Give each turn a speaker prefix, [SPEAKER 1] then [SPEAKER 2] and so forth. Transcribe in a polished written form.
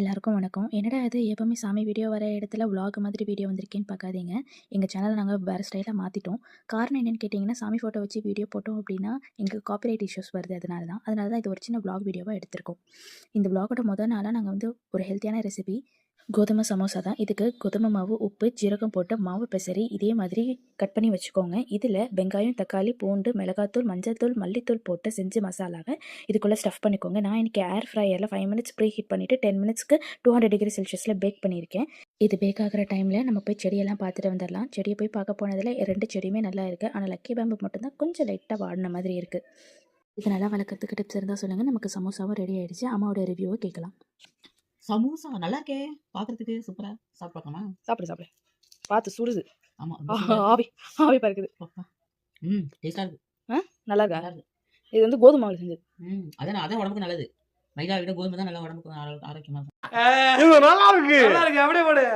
[SPEAKER 1] எல்லாருக்கும் வணக்கம். என்னடா இது எப்பவுமே சாமி வீடியோ வர இடத்துல விலாக் மாதிரி வீடியோ வந்திருக்கேன்னு பார்க்காதீங்க. எங்கள் சேனலை நாங்கள் வேறு ஸ்டைலாக மாற்றிட்டோம். காரணம் என்னென்னு கேட்டிங்கன்னா, சாமி ஃபோட்டோ வச்சு வீடியோ போட்டோம் அப்படின்னா எங்களுக்கு காப்பிரைட் இஷ்யூஸ் வருது. அதனால தான் இது ஒரு சின்ன விலாக் வீடியோவாக எடுத்திருக்கோம். இந்த விலாகோட முதல் நாளாக நாங்கள் வந்து ஒரு ஹெல்த்தியான ரெசிபி கோதுமை சமோசா தான். இதுக்கு கோதுமை மாவு, உப்பு, ஜீரகம் போட்டு மாவு பெசரி இதே மாதிரி கட் பண்ணி வச்சுக்கோங்க. இதில் வெங்காயம், தக்காளி, பூண்டு, மிளகாத்தூள், மஞ்சள் தூள், மல்லித்தூள் போட்டு செஞ்சு மசாலாவை இதுக்குள்ளே ஸ்டஃப் பண்ணிக்கோங்க. நான் இன்றைக்கி ஏர் ஃப்ரையரில் 5 மினிட்ஸ் ப்ரீ ஹீட் பண்ணிவிட்டு 10 மினிட்ஸ்க்கு 200 டிகிரி செல்சியஸில் பேக் பண்ணியிருக்கேன். இது பேக் ஆகிற டைமில் நம்ம போய் செடியெல்லாம் பார்த்துட்டு வந்துடலாம். செடியை போய் பார்க்க போனதில் 2 செடியுமே நல்லா இருக்குது. ஆனால் லக்கி பேம்பு மட்டும்தான் கொஞ்சம் லைட்டாக வாடின மாதிரி இருக்குது. இது நல்லா வளர்க்குறதுக்கு டிப்ஸ் இருந்தால் சொல்லுங்கள். நமக்கு சமோசாவும் ரெடி ஆகிடுச்சு. அம்மாவோட ரிவ்யூவை கேட்கலாம்.
[SPEAKER 2] சமோசா நல்லா இருக்கே, பாக்குறதுக்கு சூப்பரா. சாப்பிட்டு பார்க்கலாமா?
[SPEAKER 3] சாப்பிடு பார்த்து சுடுது.
[SPEAKER 2] ஆமா,
[SPEAKER 3] ஆவி ஆவி பறக்குது.
[SPEAKER 2] டேஸ்டா இருக்கு.
[SPEAKER 3] நல்லா இருக்கா?
[SPEAKER 2] நல்லா இருக்கு.
[SPEAKER 3] இது வந்து கோதுமை மாவுல செஞ்சது.
[SPEAKER 2] அதான் உடம்புக்கு நல்லது. மைதா விட கோதுமை தான் நல்லா உடம்புக்கு ஆரோக்கியமா இருக்கும்.
[SPEAKER 4] நல்லா இருக்கு அப்படியே போடு.